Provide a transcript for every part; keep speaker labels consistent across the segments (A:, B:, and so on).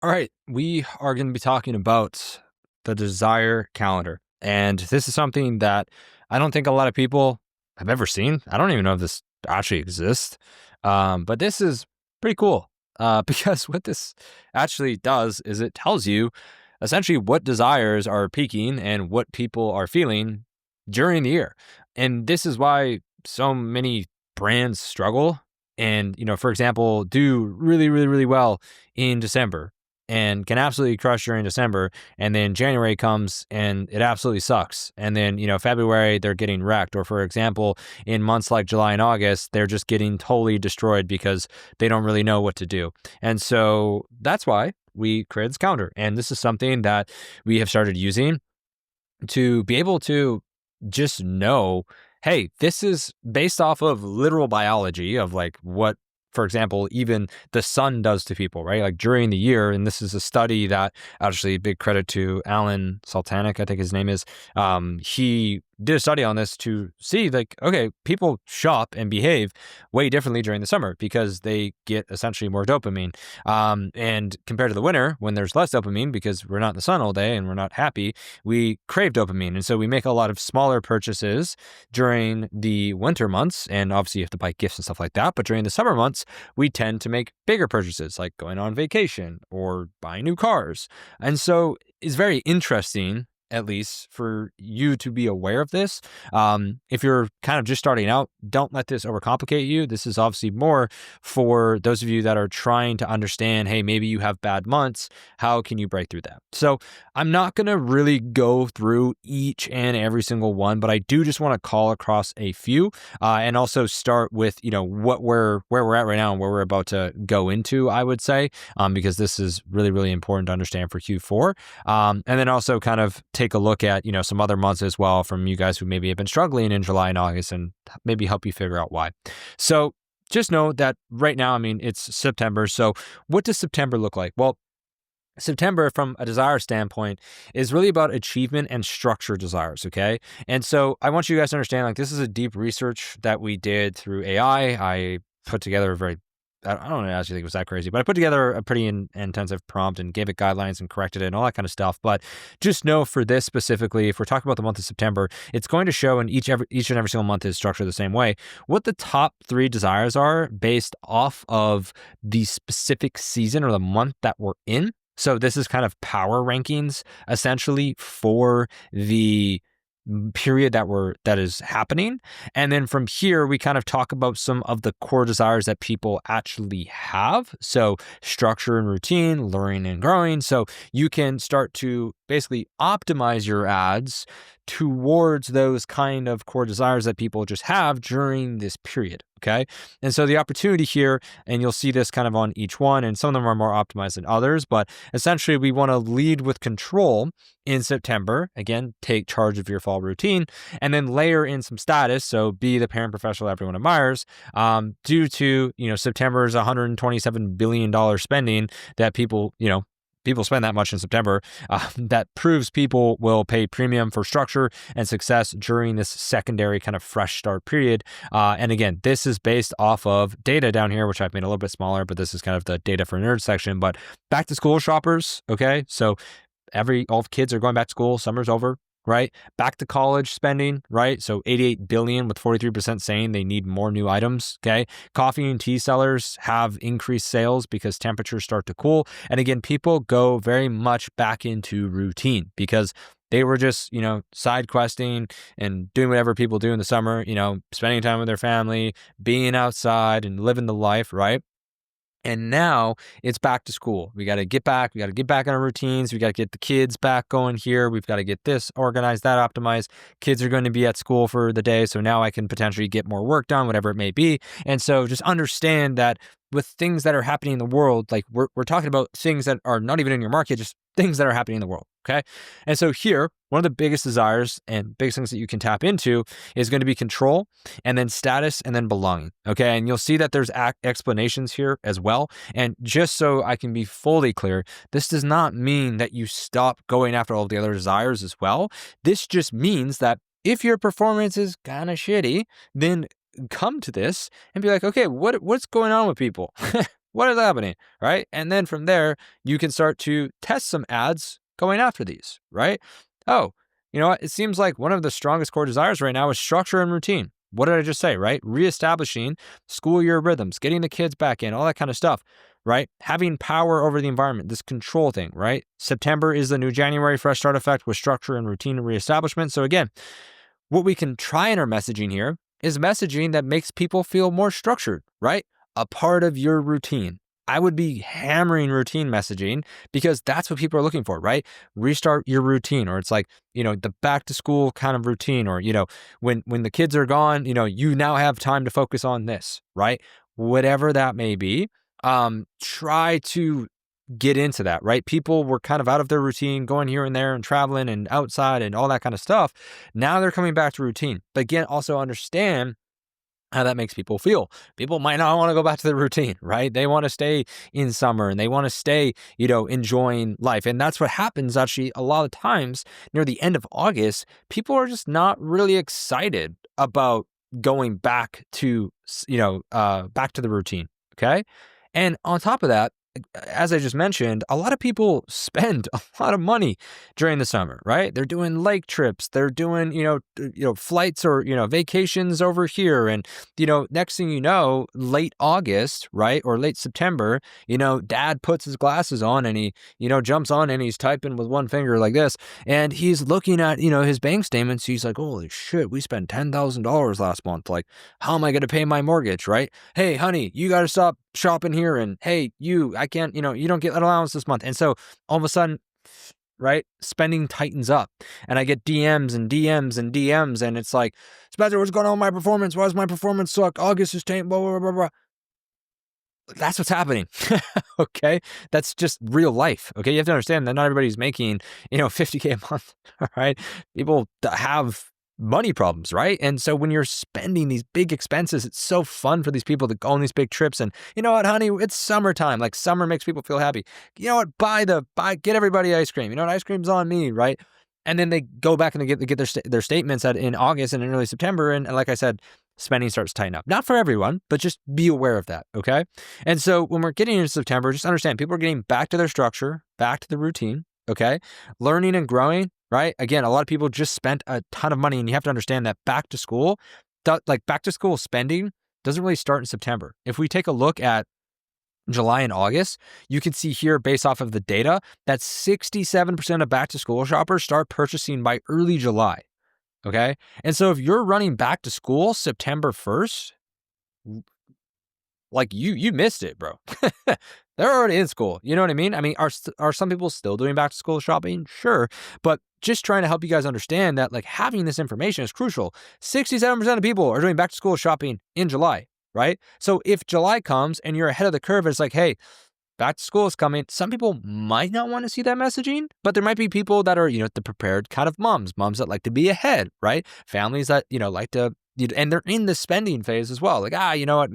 A: All right, we are going to be talking about the desire calendar. And this is something that I don't think a lot of people have ever seen. I don't even know if this actually exists. But this is pretty cool because what this actually does is it tells you essentially what desires are peaking and what people are feeling during the year. And this is why so many brands struggle and, for example, do really, really, really well in December and can absolutely crush during December. And then January comes and it absolutely sucks. And then, February, they're getting wrecked. Or, for example, in months like July and August, they're just getting totally destroyed because they don't really know what to do. And so that's why we created this calendar. And this is something that we have started using to be able to just know, hey, this is based off of literal biology of like what, for example, even the sun does to people, right? Like during the year. And this is a study that actually big credit to Alan Sultanic, I think his name is. He did a study on this to see like, okay, people shop and behave way differently during the summer because they get essentially more dopamine. And compared to the winter, when there's less dopamine because we're not in the sun all day and we're not happy, we crave dopamine. And so we make a lot of smaller purchases during the winter months. And obviously you have to buy gifts and stuff like that. But during the summer months, we tend to make bigger purchases like going on vacation or buying new cars. And so it's very interesting, at least for you to be aware of this. If you're kind of just starting out, don't let this overcomplicate you. This is obviously more for those of you that are trying to understand, hey, maybe you have bad months. How can you break through that? So I'm not going to really go through each and every single one, but I do just want to call across a few and also start with, where we're at right now and where we're about to go into, I would say, because this is really, really important to understand for Q4. And then also kind of take a look at, some other months as well from you guys who maybe have been struggling in July and August and maybe help you figure out why. So just know that right now, it's September. So what does September look like? Well, September, from a desire standpoint, is really about achievement and structure desires, okay? And so I want you guys to understand, like, this is a deep research that we did through AI. I put together I don't actually think it was that crazy, but I put together a pretty intensive prompt and gave it guidelines and corrected it and all that kind of stuff. But just know for this specifically, if we're talking about the month of September, it's going to show in each and every single month is structured the same way, what the top 3 desires are based off of the specific season or the month that we're in. So this is kind of power rankings essentially for the period that is happening. And then from here, we kind of talk about some of the core desires that people actually have. So structure and routine, learning and growing. So you can start to basically optimize your ads towards those kind of core desires that people just have during this period. Okay. And so the opportunity here, and you'll see this kind of on each one, and some of them are more optimized than others, but essentially we want to lead with control in September. Again, take charge of your fall routine and then layer in some status. So be the parent professional everyone admires, due to, September's $127 billion spending that people spend that much in September. That proves people will pay premium for structure and success during this secondary kind of fresh start period. And again, this is based off of data down here, which I've made a little bit smaller, but this is kind of the data for nerds section. But back to school shoppers, okay? So all the kids are going back to school, summer's over, right? Back to college spending, right? So 88 billion with 43% saying they need more new items, okay? Coffee and tea sellers have increased sales because temperatures start to cool. And again, people go very much back into routine because they were just, side questing and doing whatever people do in the summer, spending time with their family, being outside and living the life, right? And now it's back to school. We got to get back on our routines. We got to get the kids back going here. We've got to get this organized, that optimized. Kids are going to be at school for the day. So now I can potentially get more work done, whatever it may be. And so just understand that with things that are happening in the world, like we're talking about things that are not even in your market, just things that are happening in the world. Okay. And so here, one of the biggest desires and biggest things that you can tap into is going to be control and then status and then belonging. Okay. And you'll see that there's explanations here as well. And just so I can be fully clear, this does not mean that you stop going after all of the other desires as well. This just means that if your performance is kind of shitty, then come to this and be like, okay, what's going on with people? What is happening, right? And then from there, you can start to test some ads going after these, right? Oh, you know what? It seems like one of the strongest core desires right now is structure and routine. What did I just say, right? Reestablishing school year rhythms, getting the kids back in, all that kind of stuff, right? Having power over the environment, this control thing, right? September is the new January, fresh start effect with structure and routine and reestablishment. So again, what we can try in our messaging here is messaging that makes people feel more structured, right? A part of your routine. I would be hammering routine messaging because that's what people are looking for, right? Restart your routine, or it's like, the back to school kind of routine, or, when the kids are gone, you now have time to focus on this, right? Whatever that may be, try to get into that, right? People were kind of out of their routine, going here and there and traveling and outside and all that kind of stuff. Now they're coming back to routine. But again, also understand how that makes people feel. People might not want to go back to the routine, right? They want to stay in summer and they want to stay, enjoying life. And that's what happens actually a lot of times near the end of August. People are just not really excited about going back to, back to the routine. Okay. And on top of that, as I just mentioned, a lot of people spend a lot of money during the summer, right? They're doing lake trips, they're doing, flights or, vacations over here. And, next thing you know, late August, right? Or late September, dad puts his glasses on and he, jumps on and he's typing with one finger like this. And he's looking at, his bank statements. He's like, holy shit, we spent $10,000 last month. Like, how am I going to pay my mortgage, right? Hey, honey, you got to stop shopping here. And hey, I can't, you don't get that allowance this month. And so all of a sudden, right, spending tightens up and I get DMs and DMs and DMs. And it's like, Spencer, what's going on with my performance? Why does my performance suck? August is taint, blah, blah, blah, blah. That's what's happening. Okay. That's just real life. Okay. You have to understand that not everybody's making, $50K a month. All right. People have money problems, right? And so when you're spending these big expenses, it's so fun for these people to go on these big trips. And you know what, honey, it's summertime. Like summer makes people feel happy. You know what, get everybody ice cream. You know what, ice cream's on me, right? And then they go back and they get their statements in August and in early September. And like I said, spending starts to tighten up. Not for everyone, but just be aware of that, okay? And so when we're getting into September, just understand people are getting back to their structure, back to the routine, okay? Learning and growing, right? Again, a lot of people just spent a ton of money, and you have to understand that back to school spending doesn't really start in September. If we take a look at July and August, you can see here based off of the data that 67% of back to school shoppers start purchasing by early July. Okay. And so if you're running back to school September 1st, like you missed it, bro. They're already in school. You know what I mean? I mean, are some people still doing back to school shopping? Sure. But just trying to help you guys understand that like having this information is crucial. 67% of people are doing back to school shopping in July, right? So if July comes and you're ahead of the curve, it's like, hey, back to school is coming. Some people might not want to see that messaging, but there might be people that are, the prepared kind of moms that like to be ahead, right? Families that, like to, and they're in the spending phase as well. Like, you know what?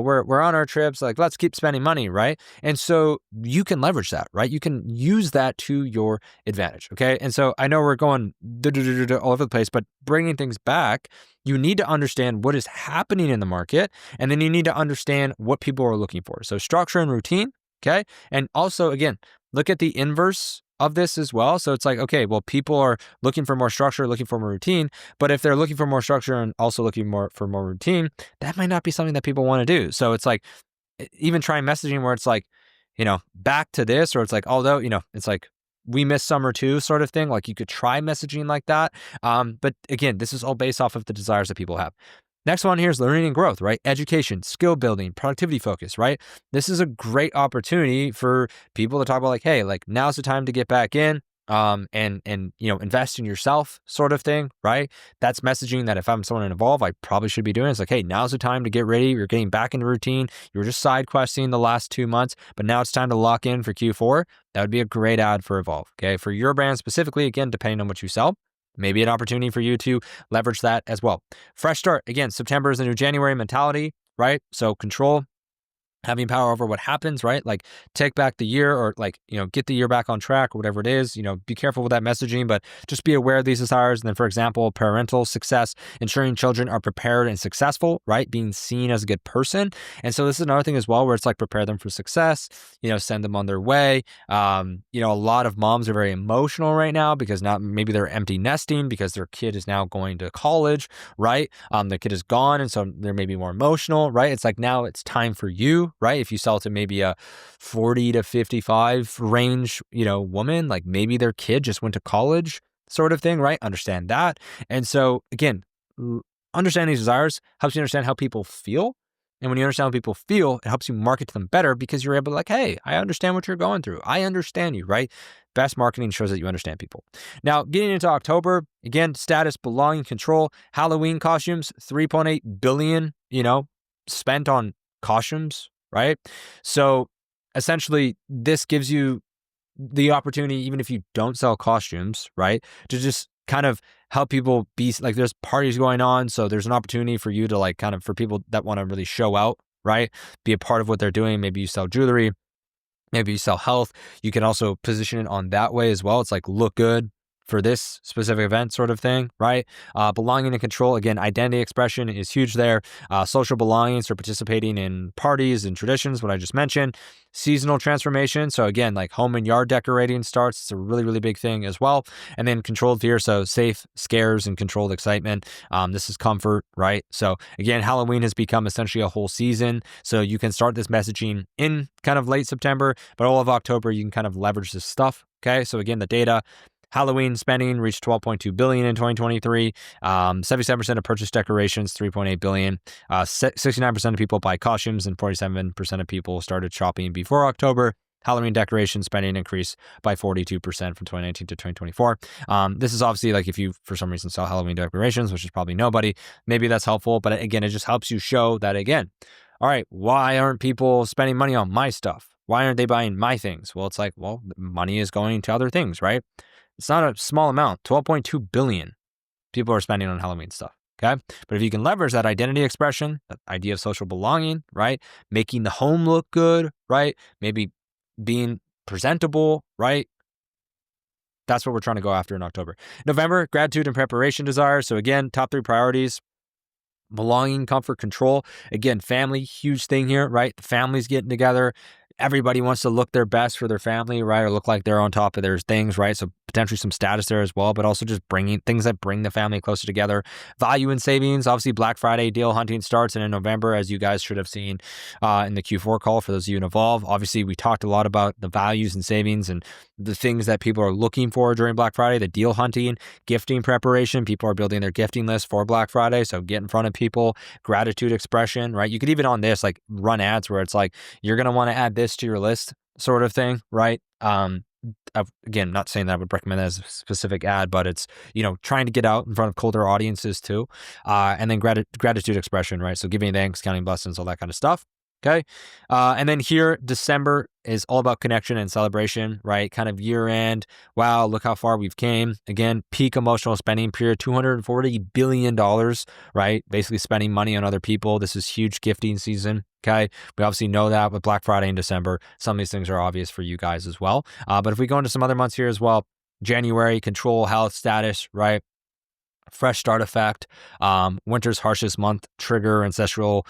A: We're on our trips. Like, let's keep spending money, right? And so you can leverage that, right? You can use that to your advantage. Okay. And so I know we're going all over the place, but bringing things back, you need to understand what is happening in the market. And then you need to understand what people are looking for. So structure and routine. Okay. And also, again, look at the inverse of this as well. So it's like, okay, well, people are looking for more structure, looking for more routine. But if they're looking for more structure and also looking for more routine, that might not be something that people want to do. So it's like, even trying messaging where it's like, back to this, or it's like, although, it's like, we miss summer too, sort of thing. Like you could try messaging like that. But again, this is all based off of the desires that people have. Next one here is learning and growth, right? Education, skill building, productivity focus, right? This is a great opportunity for people to talk about like, hey, like now's the time to get back in, and invest in yourself sort of thing, right? That's messaging that if I'm someone involved, I probably should be doing. It's like, hey, now's the time to get ready. You're getting back into routine. You were just side questing the last 2 months, but now it's time to lock in for Q4. That would be a great ad for Evolve, okay? For your brand specifically, again, depending on what you sell. Maybe an opportunity for you to leverage that as well. Fresh start. Again, September is the new January mentality, right? So control having power over what happens, right? Like take back the year, or like, get the year back on track, or whatever it is. Be careful with that messaging, but just be aware of these desires. And then, for example, parental success, ensuring children are prepared and successful, right? Being seen as a good person. And so this is another thing as well, where it's like prepare them for success, send them on their way. A lot of moms are very emotional right now because now maybe they're empty nesting because their kid is now going to college, right? The kid is gone. And so they're maybe more emotional, right? It's like, now it's time for you, right? If you sell to maybe a 40 to 55 range, woman, like maybe their kid just went to college sort of thing, right? Understand that. And so again, understanding these desires helps you understand how people feel. And when you understand how people feel, it helps you market to them better because you're able to like, hey, I understand what you're going through. I understand you, right? Best marketing shows that you understand people. Now, getting into October, again, status, belonging, control, Halloween costumes, $3.8 billion, spent on costumes, right? So essentially, this gives you the opportunity, even if you don't sell costumes, right, to just kind of help people be like, there's parties going on. So there's an opportunity for you to like kind of, for people that want to really show out, right? Be a part of what they're doing. Maybe you sell jewelry, maybe you sell health. You can also position it on that way as well. It's like, look good for this specific event sort of thing, right? Belonging and control, again, identity expression is huge there. Social belonging, so participating in parties and traditions, what I just mentioned. Seasonal transformation, so again, like home and yard decorating starts. It's a really, really big thing as well. And then controlled fear, so safe scares and controlled excitement. This is comfort, right? So again, Halloween has become essentially a whole season. So you can start this messaging in kind of late September, but all of October, you can kind of leverage this stuff, okay? So again, the data, Halloween spending reached $12.2 billion in 2023. 77% of purchase decorations, $3.8 billion. 69% of people buy costumes, and 47% of people started shopping before October. Halloween decoration spending increased by 42% from 2019 to 2024. This is obviously like if you, for some reason, sell Halloween decorations, which is probably nobody, maybe that's helpful. But again, it just helps you show that, again, all right, why aren't people spending money on my stuff? Why aren't they buying my things? Well, it's like, well, money is going to other things, right? It's not a small amount. 12.2 billion people are spending on Halloween stuff. Okay. But if you can leverage that identity expression, that idea of social belonging, right? Making the home look good, right? Maybe being presentable, right? That's what we're trying to go after in October. November, gratitude and preparation desire. So again, top 3 priorities: belonging, comfort, control. Again, family, huge thing here, right? The family's getting together. Everybody wants to look their best for their family, right? Or look like they're on top of their things, right? So potentially some status there as well, but also just bringing things that bring the family closer together. Value and savings. Obviously, Black Friday deal hunting starts in November, as you guys should have seen in the Q4 call for those of you in Evolve. Obviously, we talked a lot about the values and savings and the things that people are looking for during Black Friday, the deal hunting, gifting preparation. People are building their gifting list for Black Friday. So get in front of people, gratitude expression, right? You could even on this, like run ads where it's like, you're going to want to add this to your list sort of thing, right? Again, not saying that I would recommend that as a specific ad, but it's, trying to get out in front of colder audiences too. And then gratitude expression, right? So giving thanks, counting blessings, all that kind of stuff. Okay. And then here, December is all about connection and celebration, right? Kind of year end. Wow, look how far we've came. Again, peak emotional spending period, $240 billion, right? Basically spending money on other people. This is huge gifting season. Okay. We obviously know that with Black Friday in December. Some of these things are obvious for you guys as well. But if we go into some other months here as well, January, control, health, status, right? Fresh start effect, winter's harshest month, trigger ancestral,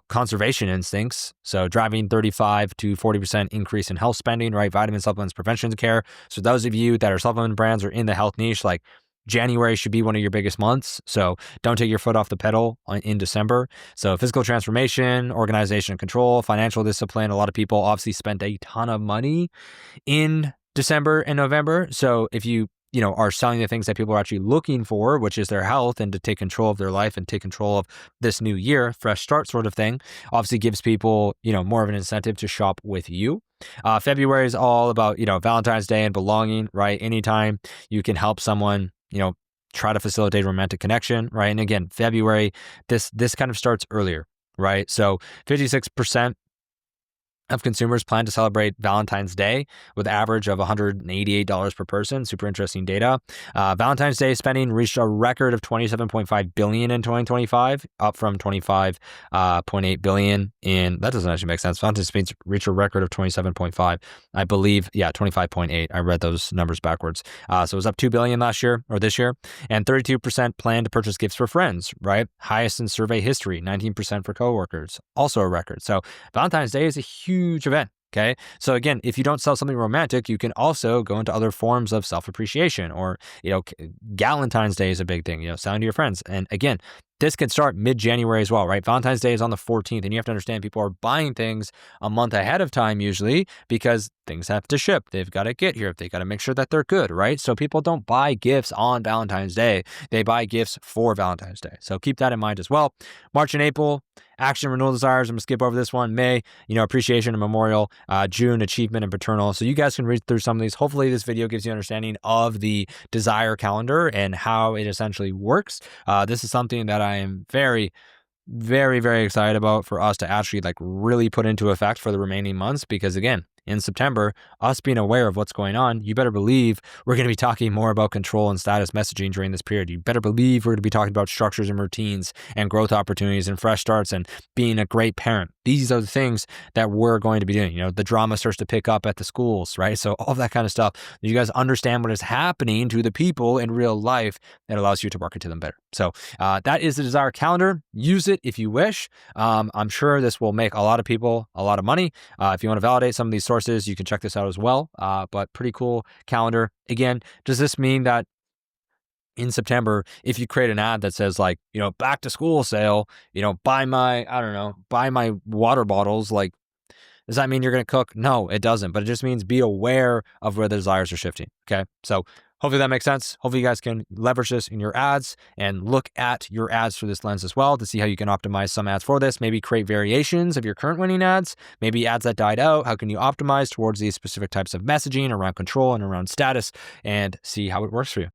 A: conservation instincts. So driving 35 to 40% increase in health spending, right? Vitamin supplements, prevention care. So those of you that are supplement brands or in the health niche, like January should be one of your biggest months. So don't take your foot off the pedal in December. So physical transformation, organization and control, financial discipline. A lot of people obviously spent a ton of money in December and November. So if you are selling the things that people are actually looking for, which is their health and to take control of their life and take control of this new year, fresh start sort of thing, obviously gives people, more of an incentive to shop with you. February is all about, Valentine's Day and belonging, right? Anytime you can help someone, try to facilitate romantic connection, right? And again, February, this kind of starts earlier, right? So 56% of consumers plan to celebrate Valentine's Day with an average of $188 per person. Super interesting data. Valentine's Day spending reached a record of $27.5 billion in 2025, up from $25.8 billion in, that doesn't actually make sense. Valentine's Day reached a record of 27.5, I believe. Yeah, 25.8. I read those numbers backwards. So it was up $2 billion last year or this year, and 32% plan to purchase gifts for friends, right? Highest in survey history, 19% for coworkers, also a record. So Valentine's Day is a huge event. Okay. So again, if you don't sell something romantic, you can also go into other forms of self-appreciation, or, Galentine's Day is a big thing, selling to your friends. And again, this could start mid-January as well, right? Valentine's Day is on the 14th, and you have to understand people are buying things a month ahead of time usually because things have to ship. They've got to get here. They got to make sure that they're good, right? So people don't buy gifts on Valentine's Day. They buy gifts for Valentine's Day. So keep that in mind as well. March and April, action, renewal desires. I'm going to skip over this one. May, appreciation and memorial. June, achievement and paternal. So you guys can read through some of these. Hopefully this video gives you an understanding of the desire calendar and how it essentially works. This is something that I am very, very, very excited about for us to actually really put into effect for the remaining months, because again, in September, us being aware of what's going on, you better believe we're going to be talking more about control and status messaging during this period. You better believe we're going to be talking about structures and routines and growth opportunities and fresh starts and being a great parent. These are the things that we're going to be doing. The drama starts to pick up at the schools, right? So all that kind of stuff. You guys understand what is happening to the people in real life that allows you to market to them better. So that is the Desire Calendar. Use it if you wish. I'm sure this will make a lot of people a lot of money. If you want to validate some of these sources, you can check this out as well. But pretty cool calendar. Again, does this mean that in September, if you create an ad that says back to school sale, buy my water bottles, does that mean you're going to cook? No, it doesn't. But it just means be aware of where the desires are shifting. Okay. So hopefully that makes sense. Hopefully you guys can leverage this in your ads and look at your ads through this lens as well to see how you can optimize some ads for this. Maybe create variations of your current winning ads, maybe ads that died out. How can you optimize towards these specific types of messaging around control and around status, and see how it works for you?